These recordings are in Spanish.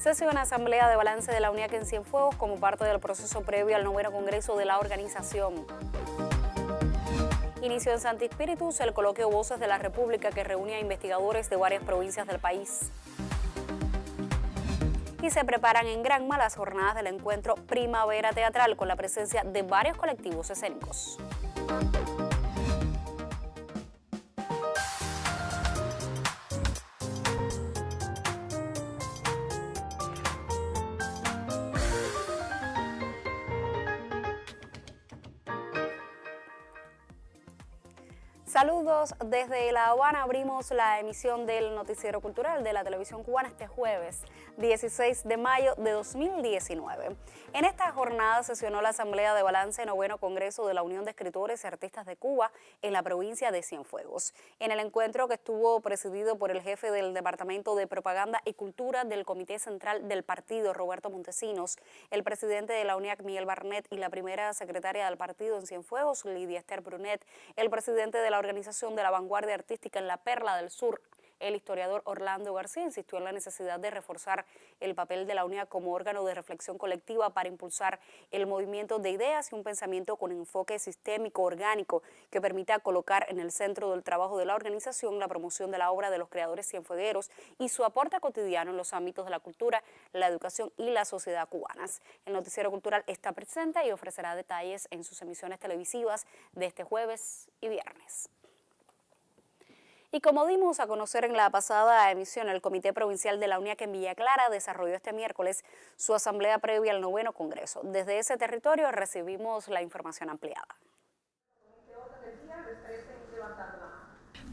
Sesiona asamblea de balance de la UNIAC en Cienfuegos como parte del proceso previo al 9º Congreso de la organización. Inició en Santi Espíritus el coloquio Voces de la República que reúne a investigadores de varias provincias del país. Y se preparan en Granma las jornadas del encuentro Primavera Teatral con la presencia de varios colectivos escénicos. Saludos desde La Habana, abrimos la emisión del Noticiero Cultural de la Televisión Cubana este jueves 16 de mayo de 2019. En esta jornada sesionó la Asamblea de Balance 9º Congreso de la Unión de Escritores y Artistas de Cuba en la provincia de Cienfuegos. En el encuentro, que estuvo presidido por el jefe del Departamento de Propaganda y Cultura del Comité Central del Partido, Roberto Montesinos, el presidente de la UNIAC, Miguel Barnet, y la primera secretaria del partido en Cienfuegos, Lidia Esther Brunet, el presidente de la Organización de la Vanguardia Artística en la Perla del Sur, el historiador Orlando García, insistió en la necesidad de reforzar el papel de la UNIAC como órgano de reflexión colectiva para impulsar el movimiento de ideas y un pensamiento con enfoque sistémico, orgánico, que permita colocar en el centro del trabajo de la organización la promoción de la obra de los creadores cienfuegueros y su aporte cotidiano en los ámbitos de la cultura, la educación y la sociedad cubanas. El Noticiero Cultural está presente y ofrecerá detalles en sus emisiones televisivas de este jueves y viernes. Y como dimos a conocer en la pasada emisión, el Comité Provincial de la UNIAC en Villa Clara desarrolló este miércoles su asamblea previa al 9º Congreso. Desde ese territorio recibimos la información ampliada.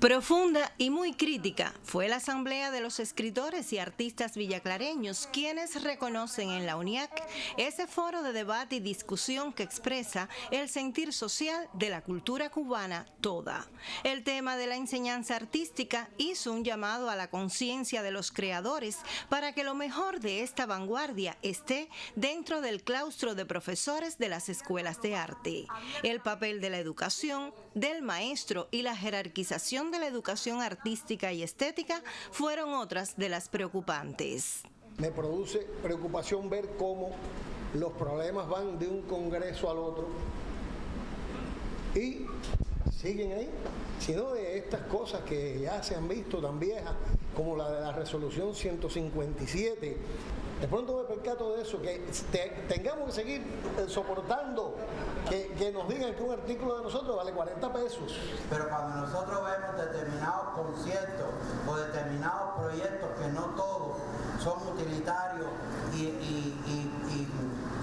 Profunda y muy crítica fue la asamblea de los escritores y artistas villaclareños, quienes reconocen en la UNIAC ese foro de debate y discusión que expresa el sentir social de la cultura cubana toda. El tema de la enseñanza artística hizo un llamado a la conciencia de los creadores para que lo mejor de esta vanguardia esté dentro del claustro de profesores de las escuelas de arte. El papel de la educación, del maestro y la jerarquización de la educación artística y estética fueron otras de las preocupantes. Me produce preocupación ver cómo los problemas van de un congreso al otro y siguen ahí, sino de estas cosas que ya se han visto tan viejas como la de la resolución 157. De pronto me percato de eso, que tengamos que seguir soportando que nos digan que un artículo de nosotros vale 40 pesos. Pero cuando nosotros vemos determinados conciertos o determinados proyectos que no todos son utilitarios y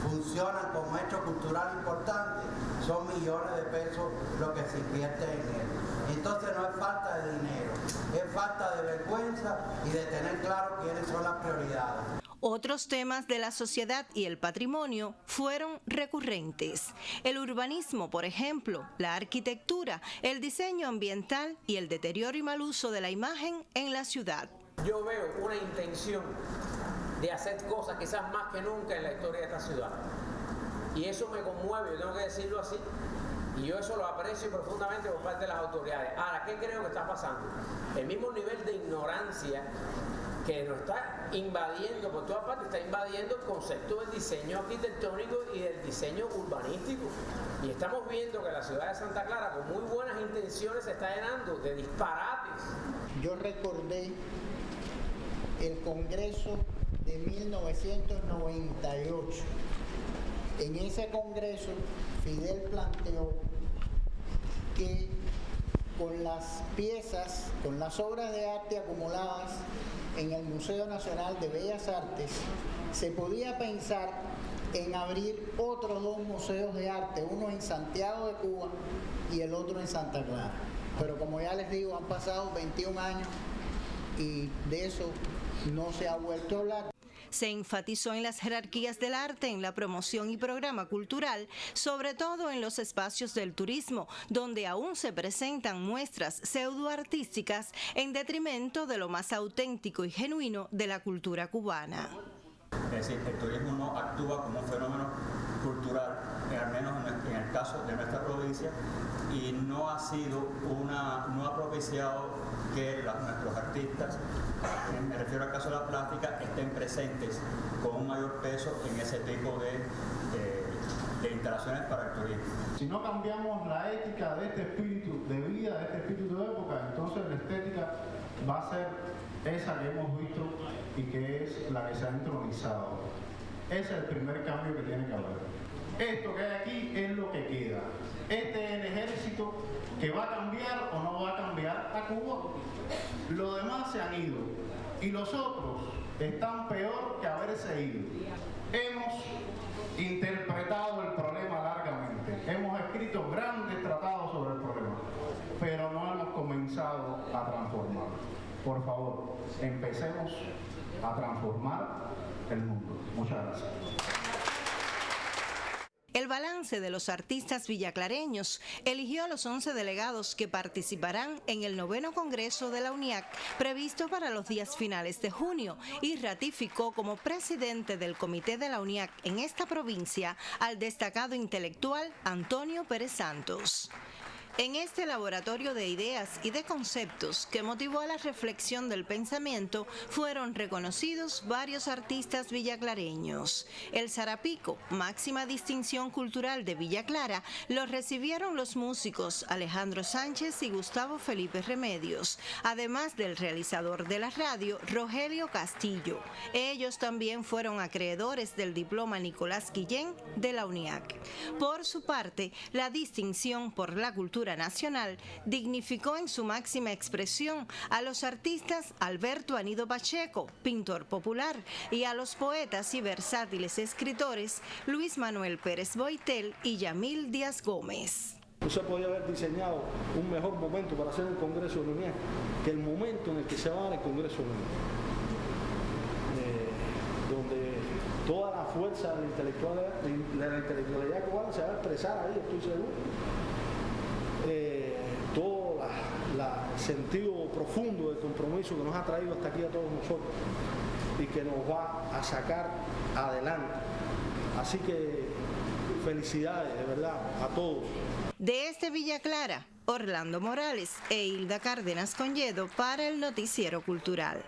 funcionan como hecho cultural importante, son millones de pesos lo que se invierte en él. Entonces no es falta de dinero, es falta de vergüenza y de tener claro quiénes son las prioridades. Otros temas de la sociedad y el patrimonio fueron recurrentes. El urbanismo, por ejemplo, la arquitectura, el diseño ambiental y el deterioro y mal uso de la imagen en la ciudad. Yo veo una intención de hacer cosas quizás más que nunca en la historia de esta ciudad. Y eso me conmueve, yo tengo que decirlo así. Y yo eso lo aprecio profundamente por parte de las autoridades. Ahora, ¿qué creo que está pasando? El mismo nivel de ignorancia que nos está invadiendo por todas partes, está invadiendo el concepto del diseño arquitectónico y del diseño urbanístico. Y estamos viendo que la ciudad de Santa Clara, con muy buenas intenciones, se está llenando de disparates. Yo recordé el Congreso de 1998. En ese Congreso, Fidel planteó que con las piezas, con las obras de arte acumuladas en el Museo Nacional de Bellas Artes, se podía pensar en abrir otros dos museos de arte, uno en Santiago de Cuba y el otro en Santa Clara. Pero como ya les digo, han pasado 21 años y de eso no se ha vuelto a hablar. Se enfatizó en las jerarquías del arte en la promoción y programa cultural, sobre todo en los espacios del turismo, donde aún se presentan muestras pseudoartísticas en detrimento de lo más auténtico y genuino de la cultura cubana. Es decir, el turismo no actúa como un fenómeno cultural, al menos en el caso de nuestra provincia, y no ha propiciado que nuestros artistas, me refiero al caso de la plástica, estén presentes con un mayor peso en ese tipo de instalaciones para el turismo. Si no cambiamos la ética de este espíritu de vida, de este espíritu de época, entonces la estética va a ser esa que hemos visto y que es la que se ha entronizado. Ese es el primer cambio que tiene que haber. Esto que hay aquí es lo que queda. Este es el ejército que va a cambiar o no va a cambiar a Cuba. Los demás se han ido y los otros están peor que haberse ido. Hemos interpretado el problema largamente. Hemos escrito grandes tratados sobre el problema, pero no hemos comenzado a transformarlo. Por favor, empecemos a transformar el mundo. Muchas gracias. El balance de los artistas villaclareños eligió a los 11 delegados que participarán en el 9º Congreso de la UNIAC, previsto para los días finales de junio, y ratificó como presidente del Comité de la UNIAC en esta provincia al destacado intelectual Antonio Pérez Santos. En este laboratorio de ideas y de conceptos que motivó a la reflexión del pensamiento, fueron reconocidos varios artistas villaclareños. El Zarapico, máxima distinción cultural de Villa Clara, lo recibieron los músicos Alejandro Sánchez y Gustavo Felipe Remedios, además del realizador de la radio, Rogelio Castillo. Ellos también fueron acreedores del diploma Nicolás Guillén de la UNIAC. Por su parte, la distinción por la cultura nacional dignificó en su máxima expresión a los artistas Alberto Anido Pacheco, pintor popular, y a los poetas y versátiles escritores Luis Manuel Pérez Boitel y Yamil Díaz Gómez. No se podía haber diseñado un mejor momento para hacer un congreso de la UNIAC que el momento en el que se va a dar el congreso de la UNIAC, donde toda la fuerza de la intelectualidad cubana se va a expresar ahí, estoy seguro. Todo el sentido profundo de compromiso que nos ha traído hasta aquí a todos nosotros y que nos va a sacar adelante. Así que felicidades, de verdad, a todos. Desde Villa Clara, Orlando Morales e Hilda Cárdenas Conyedo para el Noticiero Cultural.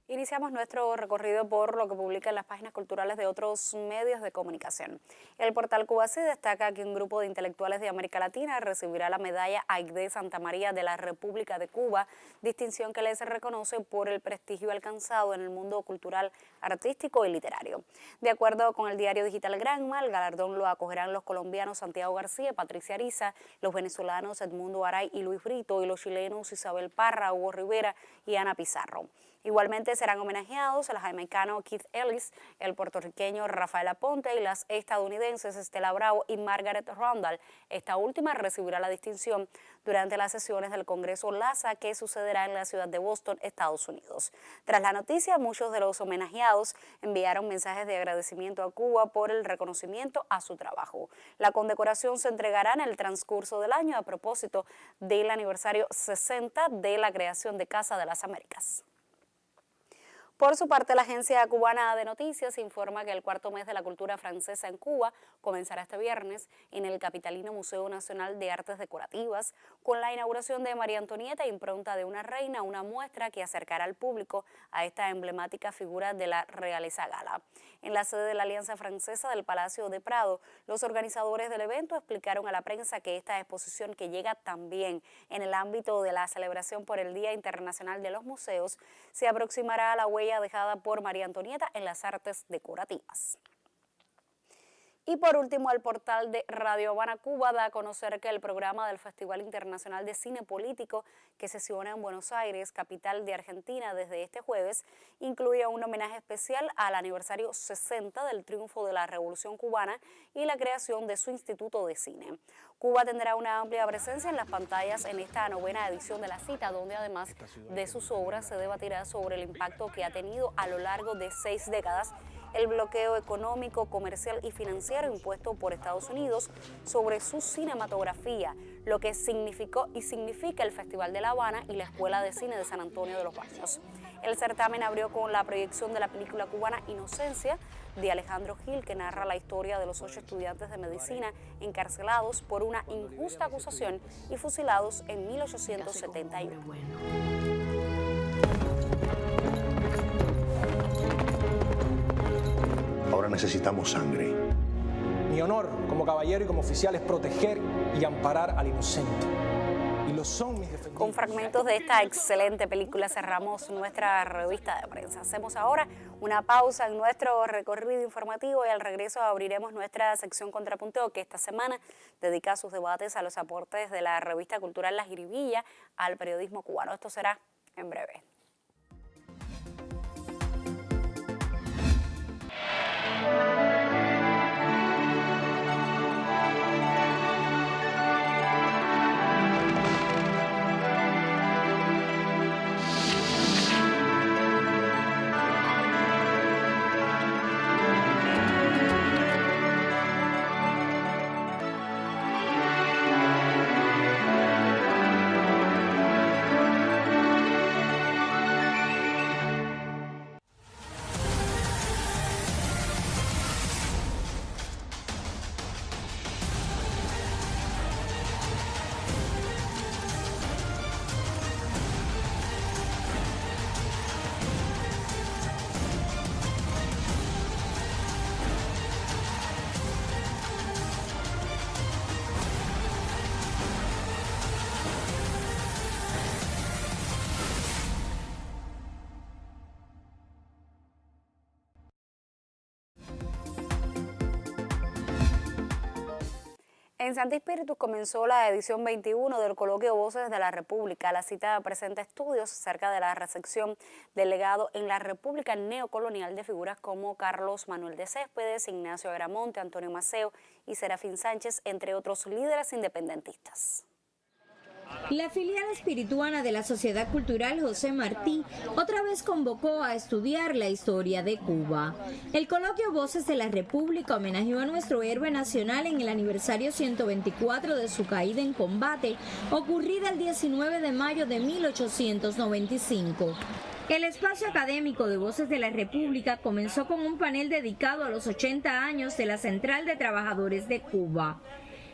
Iniciamos nuestro recorrido por lo que publican las páginas culturales de otros medios de comunicación. El portal Cubasí destaca que un grupo de intelectuales de América Latina recibirá la medalla Aide Santa María de la República de Cuba, distinción que les reconoce por el prestigio alcanzado en el mundo cultural, artístico y literario. De acuerdo con el diario digital Granma, el galardón lo acogerán los colombianos Santiago García, Patricia Ariza, los venezolanos Edmundo Aray y Luis Brito, y los chilenos Isabel Parra, Hugo Rivera y Ana Pizarro. Igualmente serán homenajeados el jamaicano Keith Ellis, el puertorriqueño Rafael Aponte y las estadounidenses Estela Bravo y Margaret Randall. Esta última recibirá la distinción durante las sesiones del Congreso LASA que sucederá en la ciudad de Boston, Estados Unidos. Tras la noticia, muchos de los homenajeados enviaron mensajes de agradecimiento a Cuba por el reconocimiento a su trabajo. La condecoración se entregará en el transcurso del año a propósito del aniversario 60 de la creación de Casa de las Américas. Por su parte, la agencia cubana de noticias informa que el cuarto mes de la cultura francesa en Cuba comenzará este viernes en el capitalino Museo Nacional de Artes Decorativas con la inauguración de María Antonieta, impronta de una reina, una muestra que acercará al público a esta emblemática figura de la realeza gala. En la sede de la Alianza Francesa del Palacio de Prado, los organizadores del evento explicaron a la prensa que esta exposición, que llega también en el ámbito de la celebración por el Día Internacional de los Museos, se aproximará a la huella dejada por María Antonieta en las artes decorativas. Y por último, el portal de Radio Habana Cuba da a conocer que el programa del Festival Internacional de Cine Político, que sesiona en Buenos Aires, capital de Argentina, desde este jueves, incluye un homenaje especial al aniversario 60 del triunfo de la Revolución Cubana y la creación de su Instituto de Cine. Cuba tendrá una amplia presencia en las pantallas en esta 9ª edición de la cita, donde además de sus obras se debatirá sobre el impacto que ha tenido a lo largo de 6 décadas el bloqueo económico, comercial y financiero impuesto por Estados Unidos sobre su cinematografía, lo que significó y significa el Festival de La Habana y la Escuela de Cine de San Antonio de los Baños. El certamen abrió con la proyección de la película cubana Inocencia de Alejandro Gil, que narra la historia de los 8 estudiantes de medicina encarcelados por una injusta acusación y fusilados en 1871. Ahora necesitamos sangre. Mi honor como caballero y como oficial es proteger y amparar al inocente. Y lo son mis defendidos. Con fragmentos de esta excelente película cerramos nuestra revista de prensa. Hacemos ahora una pausa en nuestro recorrido informativo y al regreso abriremos nuestra sección Contrapunteo, que esta semana dedica sus debates a los aportes de la revista cultural La Jiribilla al periodismo cubano. Esto será en breve. En Santi Espíritus comenzó la edición 21 del Coloquio Voces de la República. La cita presenta estudios acerca de la recepción del legado en la República neocolonial de figuras como Carlos Manuel de Céspedes, Ignacio Agramonte, Antonio Maceo y Serafín Sánchez, entre otros líderes independentistas. La filial espirituana de la Sociedad Cultural José Martí otra vez convocó a estudiar la historia de Cuba. El coloquio Voces de la República homenajeó a nuestro héroe nacional en el aniversario 124 de su caída en combate, ocurrida el 19 de mayo de 1895. El espacio académico de Voces de la República comenzó con un panel dedicado a los 80 años de la Central de Trabajadores de Cuba.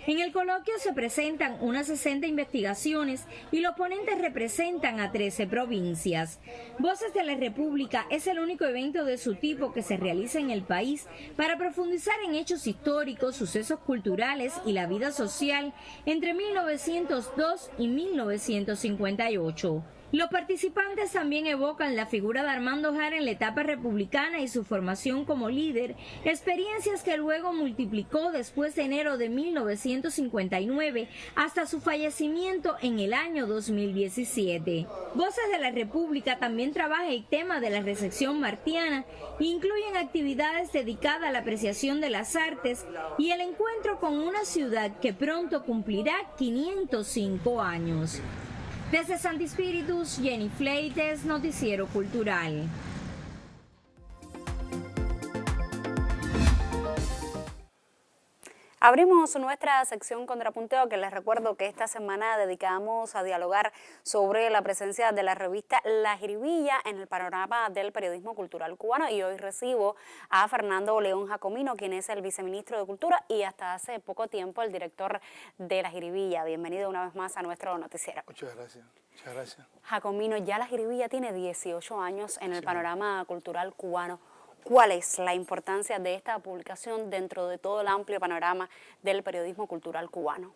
En el coloquio se presentan unas 60 investigaciones y los ponentes representan a 13 provincias. Voces de la República es el único evento de su tipo que se realiza en el país para profundizar en hechos históricos, sucesos culturales y la vida social entre 1902 y 1958. Los participantes también evocan la figura de Armando Jara en la etapa republicana y su formación como líder, experiencias que luego multiplicó después de enero de 1959 hasta su fallecimiento en el año 2017. Voces de la República también trabaja el tema de la recepción martiana, incluyen actividades dedicadas a la apreciación de las artes y el encuentro con una ciudad que pronto cumplirá 505 años. Desde Santi Espíritus, Jenny Fleites, Noticiero Cultural. Abrimos nuestra sección Contrapunteo, que les recuerdo que esta semana dedicamos a dialogar sobre la presencia de la revista La Jiribilla en el panorama del periodismo cultural cubano, y hoy recibo a Fernando León Jacomino, quien es el viceministro de Cultura y hasta hace poco tiempo el director de La Jiribilla. Bienvenido una vez más a nuestro noticiero. Muchas gracias. Muchas gracias. Jacomino, ya La Jiribilla tiene 18 años en el panorama cultural cubano. ¿Cuál es la importancia de esta publicación dentro de todo el amplio panorama del periodismo cultural cubano?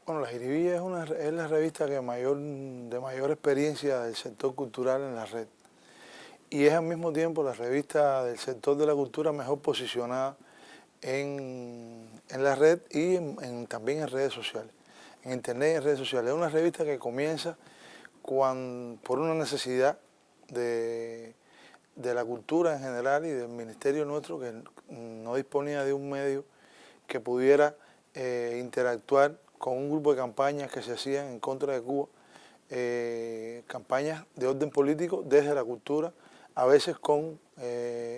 Bueno, La Jiribilla es la revista de mayor experiencia del sector cultural en la red. Y es al mismo tiempo la revista del sector de la cultura mejor posicionada en la red y también en redes sociales, en internet y en redes sociales. Es una revista que comienza por una necesidad de la cultura en general y del ministerio nuestro, que no disponía de un medio que pudiera interactuar con un grupo de campañas que se hacían en contra de Cuba, campañas de orden político desde la cultura, a veces con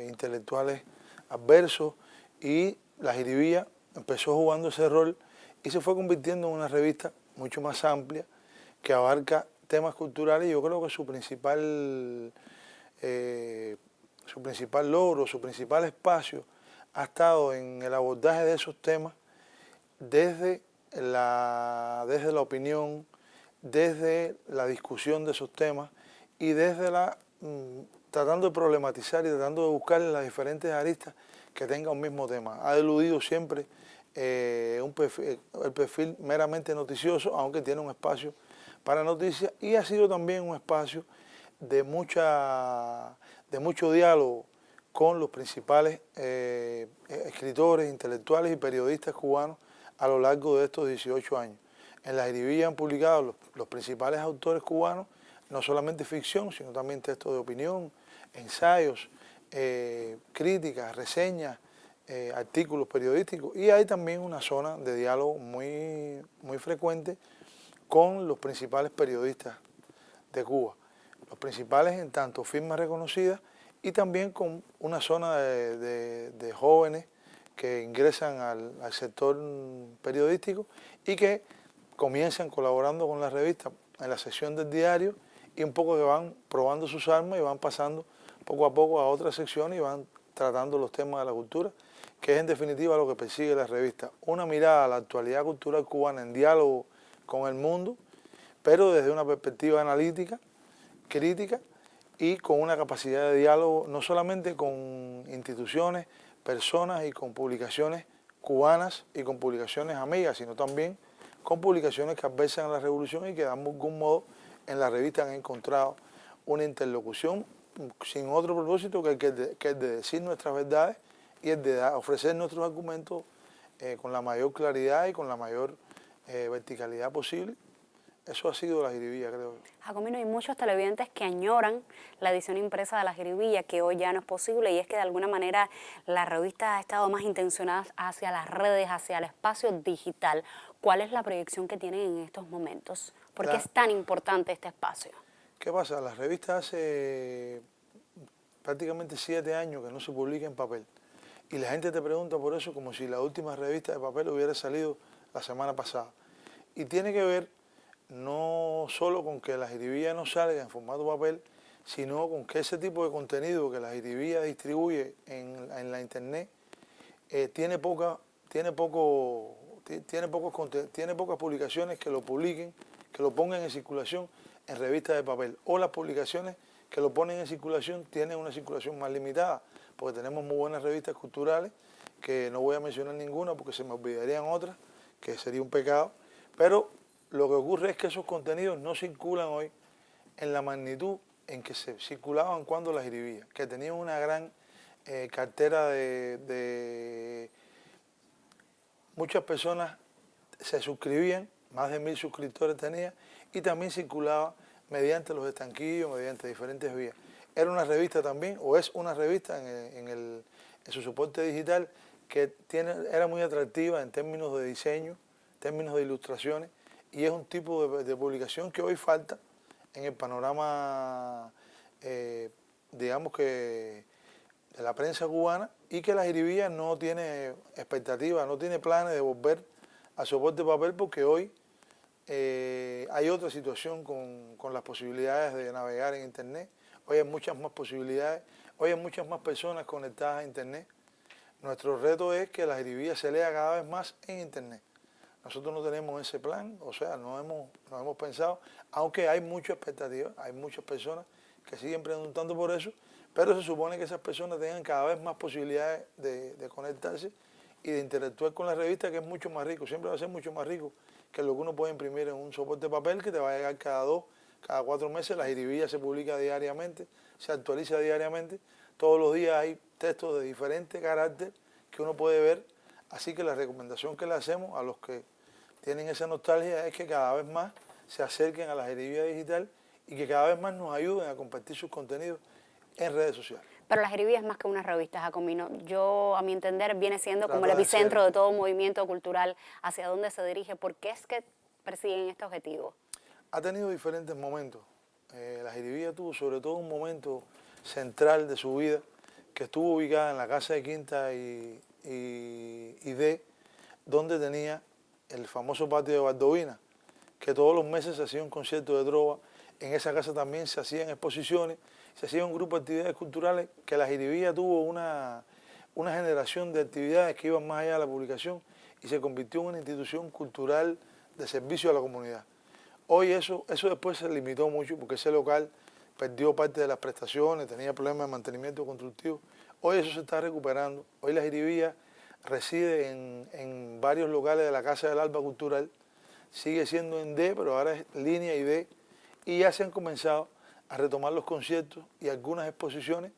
intelectuales adversos, y la Jiribilla empezó jugando ese rol y se fue convirtiendo en una revista mucho más amplia que abarca temas culturales. Y yo creo que su principal logro, su principal espacio ha estado en el abordaje de esos temas desde la opinión, desde la discusión de esos temas y desde tratando de problematizar y tratando de buscar las diferentes aristas que tenga un mismo tema. Ha eludido siempre el perfil meramente noticioso, aunque tiene un espacio para noticias, y ha sido también un espacio de mucho diálogo con los principales escritores, intelectuales y periodistas cubanos a lo largo de estos 18 años. En la Jiribilla han publicado los principales autores cubanos, no solamente ficción, sino también textos de opinión, ensayos, críticas, reseñas, artículos periodísticos, y hay también una zona de diálogo muy frecuente con los principales periodistas de Cuba, los principales en tanto firmas reconocidas y también con una zona de jóvenes que ingresan al sector periodístico y que comienzan colaborando con la revista en la sección del diario, y un poco que van probando sus armas y van pasando poco a poco a otras secciones y van tratando los temas de la cultura, que es en definitiva lo que persigue la revista, una mirada a la actualidad cultural cubana en diálogo con el mundo, pero desde una perspectiva analítica, crítica y con una capacidad de diálogo no solamente con instituciones, personas y con publicaciones cubanas y con publicaciones amigas, sino también con publicaciones que adversan a la revolución y que de algún modo en la revista han encontrado una interlocución sin otro propósito que el de decir nuestras verdades y el de ofrecer nuestros argumentos con la mayor claridad y con la mayor verticalidad posible. Eso ha sido la Jiribilla, creo. Jacomino, hay muchos televidentes que añoran la edición impresa de la Jiribilla, que hoy ya no es posible, y es que de alguna manera la revista ha estado más intencionada hacia las redes, hacia el espacio digital. ¿Cuál es la proyección que tienen en estos momentos? ¿Por qué es tan importante este espacio? ¿Qué pasa? La revista hace prácticamente 7 años que no se publica en papel. Y la gente te pregunta por eso como si la última revista de papel hubiera salido la semana pasada. Y tiene que ver no solo con que la Jiribilla no salga en formato papel, sino con que ese tipo de contenido que la Jiribilla distribuye en la internet tiene pocas publicaciones que lo publiquen, que lo pongan en circulación en revistas de papel, o las publicaciones que lo ponen en circulación tienen una circulación más limitada, porque tenemos muy buenas revistas culturales, que no voy a mencionar ninguna porque se me olvidarían otras, que sería un pecado, pero lo que ocurre es que esos contenidos no circulan hoy en la magnitud en que se circulaban cuando la Jiribilla, que tenían una gran cartera de muchas personas se suscribían, más de 1000 suscriptores tenía, y también circulaba mediante los estanquillos, mediante diferentes vías. Era una revista también, o es una revista en su soporte digital, que era muy atractiva en términos de diseño, en términos de ilustraciones, y es un tipo de publicación que hoy falta en el panorama, digamos que de la prensa cubana, y que la Jiribilla no tiene expectativa, no tiene planes de volver a soporte de papel, porque hoy hay otra situación con las posibilidades de navegar en internet. Hoy hay muchas más posibilidades, hoy hay muchas más personas conectadas a internet. Nuestro reto es que la Jiribilla se lea cada vez más en internet. Nosotros no tenemos ese plan, o sea, no hemos pensado, aunque hay mucha expectativa, hay muchas personas que siguen preguntando por eso, pero se supone que esas personas tengan cada vez más posibilidades de conectarse y de interactuar con la revista, que es mucho más rico, siempre va a ser mucho más rico que lo que uno puede imprimir en un soporte de papel que te va a llegar cada 2, cada 4 meses. La Jiribilla se publica diariamente, se actualiza diariamente, todos los días hay textos de diferente carácter que uno puede ver, así que la recomendación que le hacemos a los que tienen esa nostalgia es que cada vez más se acerquen a la Jiribilla digital y que cada vez más nos ayuden a compartir sus contenidos en redes sociales. Pero la Jiribilla es más que una revista, Jacomino. Yo, a mi entender, viene siendo como el epicentro de todo movimiento cultural. ¿Hacia dónde se dirige? ¿Por qué es que persiguen este objetivo? Ha tenido diferentes momentos. La Jiribilla tuvo sobre todo un momento central de su vida, que estuvo ubicada en la casa de Quinta y D, donde tenía el famoso patio de Baldovina, que todos los meses se hacía un concierto de trova. En esa casa también se hacían exposiciones, se hacía un grupo de actividades culturales, que la Jiribilla tuvo una generación de actividades que iban más allá de la publicación y se convirtió en una institución cultural de servicio a la comunidad. Hoy eso después se limitó mucho porque ese local perdió parte de las prestaciones, tenía problemas de mantenimiento constructivo. Hoy eso se está recuperando. Hoy la Jiribilla reside en varios locales de la Casa del Alba Cultural, sigue siendo en D, pero ahora es línea y D, y ya se han comenzado a retomar los conciertos y algunas exposiciones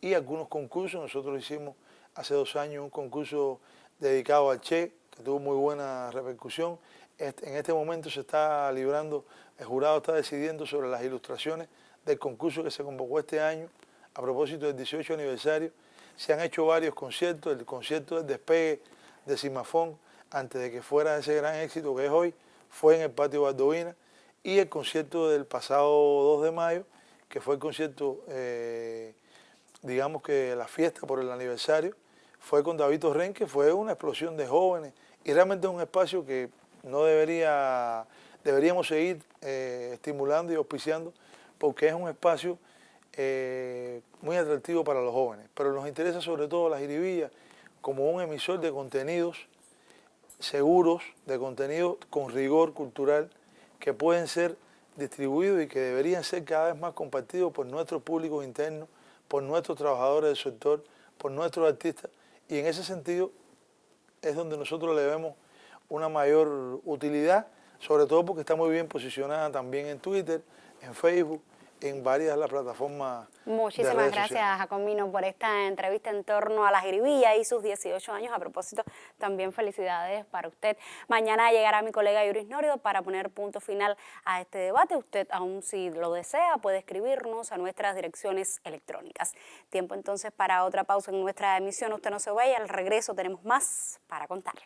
y algunos concursos. Nosotros hicimos hace 2 años un concurso dedicado al Che, que tuvo muy buena repercusión. En este momento se está librando, el jurado está decidiendo sobre las ilustraciones del concurso que se convocó este año a propósito del 18 aniversario. Se han hecho varios conciertos, el concierto del despegue de Cimafón, antes de que fuera ese gran éxito que es hoy, fue en el patio Baldovina, y el concierto del pasado 2 de mayo, que fue el concierto, digamos que la fiesta por el aniversario, fue con David Torren, que fue una explosión de jóvenes, y realmente es un espacio que no deberíamos seguir estimulando y auspiciando, porque es un espacio muy atractivo para los jóvenes, pero nos interesa sobre todo la Jiribilla como un emisor de contenidos seguros, de contenidos con rigor cultural, que pueden ser distribuidos y que deberían ser cada vez más compartidos por nuestros públicos internos, por nuestros trabajadores del sector, por nuestros artistas, y en ese sentido es donde nosotros le vemos una mayor utilidad, sobre todo porque está muy bien posicionada también en Twitter, en Facebook, en varias de las plataformas. Muchísimas gracias, Jacomino, por esta entrevista en torno a la Jiribilla y sus 18 años. A propósito, también felicidades para usted. Mañana llegará mi colega Yuris Nórido para poner punto final a este debate. Usted, aún si lo desea, puede escribirnos a nuestras direcciones electrónicas. Tiempo entonces para otra pausa en nuestra emisión. Usted no se vaya, al regreso tenemos más para contarle.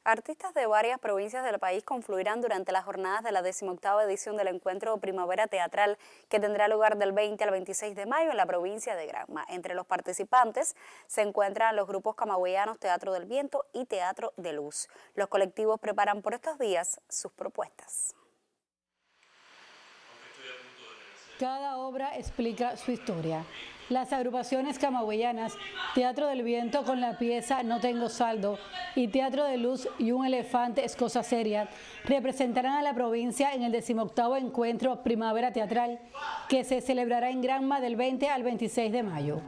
Artistas de varias provincias del país confluirán durante las jornadas de la 18ª edición del Encuentro Primavera Teatral, que tendrá lugar del 20 al 26 de mayo en la provincia de Granma. Entre los participantes se encuentran los grupos camagüeyanos Teatro del Viento y Teatro de Luz. Los colectivos preparan por estos días sus propuestas. Cada obra explica su historia. Las agrupaciones camagüeyanas, Teatro del Viento con la pieza No Tengo Saldo y Teatro de Luz y Un Elefante es Cosa Seria, representarán a la provincia en el 18º Encuentro Primavera Teatral, que se celebrará en Granma del 20 al 26 de mayo.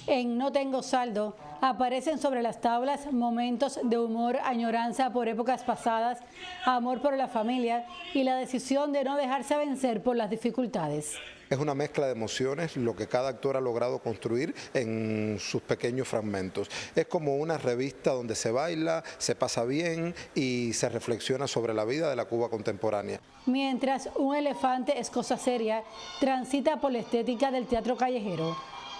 En No Tengo Saldo aparecen sobre las tablas momentos de humor, añoranza por épocas pasadas, amor por la familia y la decisión de no dejarse vencer por las dificultades. Es una mezcla de emociones, lo que cada actor ha logrado construir en sus pequeños fragmentos. Es como una revista donde se baila, se pasa bien y se reflexiona sobre la vida de la Cuba contemporánea. Mientras Un Elefante es Cosa Seria transita por la estética del teatro callejero,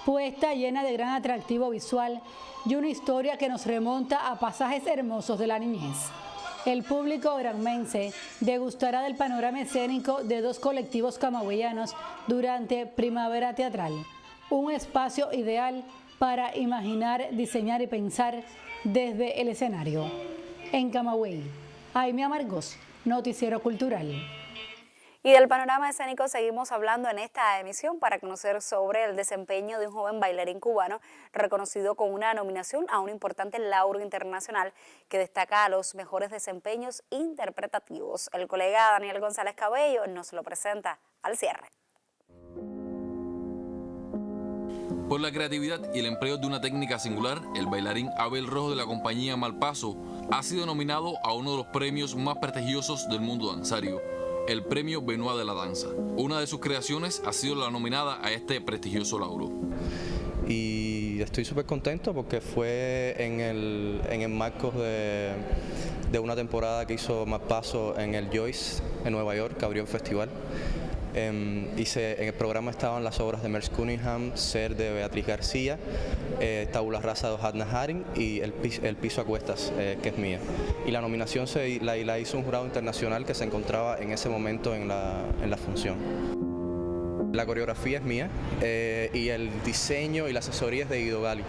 puesta llena de gran atractivo visual y una historia que nos remonta a pasajes hermosos de la niñez. El público granmense degustará del panorama escénico de dos colectivos camagüeyanos durante Primavera Teatral, un espacio ideal para imaginar, diseñar y pensar desde el escenario. En Camagüey, Aimee Amargós, Noticiero Cultural. Y del panorama escénico seguimos hablando en esta emisión para conocer sobre el desempeño de un joven bailarín cubano reconocido con una nominación a un importante laudo internacional que destaca a los mejores desempeños interpretativos. El colega Daniel González Cabello nos lo presenta al cierre. Por la creatividad y el empleo de una técnica singular, el bailarín Abel Rojo de la compañía Malpaso ha sido nominado a uno de los premios más prestigiosos del mundo danzario, el Premio Benoit de la Danza. Una de sus creaciones ha sido la nominada a este prestigioso laudo. Y estoy súper contento porque fue en el marco de una temporada que hizo Malpaso en el Joyce en Nueva York, que abrió el festival. En el programa estaban las obras de Merce Cunningham, Ser de Beatriz García, Tabula Rasa de Ohad Naharin y el piso a cuestas, que es mía. Y la nominación la hizo un jurado internacional que se encontraba en ese momento en la función. La coreografía es mía y el diseño y la asesoría es de Guido Gali.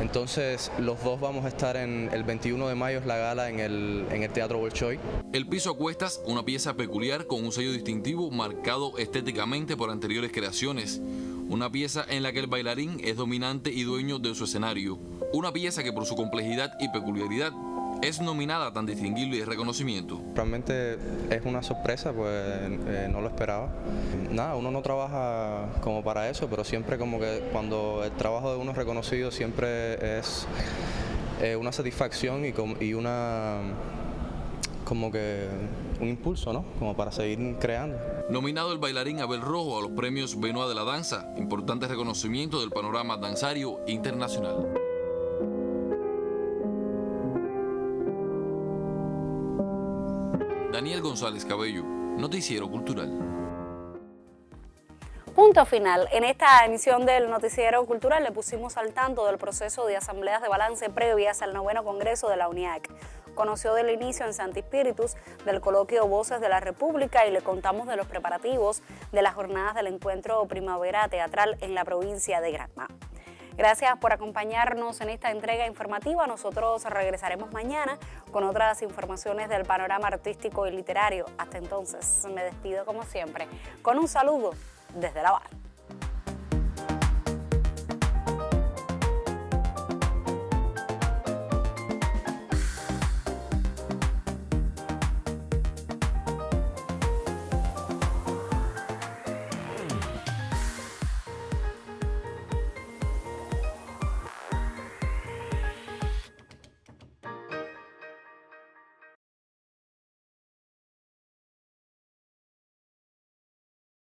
Entonces los dos vamos a estar el 21 de mayo, es la gala en el Teatro Bolshoi. El piso a cuestas, una pieza peculiar con un sello distintivo marcado estéticamente por anteriores creaciones. Una pieza en la que el bailarín es dominante y dueño de su escenario. Una pieza que por su complejidad y peculiaridad es nominada a tan distinguible reconocimiento. Realmente es una sorpresa, pues no lo esperaba. Nada, uno no trabaja como para eso, pero siempre como que cuando el trabajo de uno es reconocido siempre es una satisfacción y una como que un impulso, ¿no? Como para seguir creando. Nominado el bailarín Abel Rojo a los premios Benoit de la Danza, importante reconocimiento del panorama danzario internacional. Daniel González Cabello, Noticiero Cultural. Punto final. En esta emisión del Noticiero Cultural le pusimos al tanto del proceso de asambleas de balance previas al 9º Congreso de la UNIAC. Conoció del inicio en Santi Spíritus del coloquio Voces de la República y le contamos de los preparativos de las jornadas del encuentro Primavera Teatral en la provincia de Granma. Gracias por acompañarnos en esta entrega informativa. Nosotros regresaremos mañana con otras informaciones del panorama artístico y literario. Hasta entonces, me despido como siempre con un saludo desde La Habana.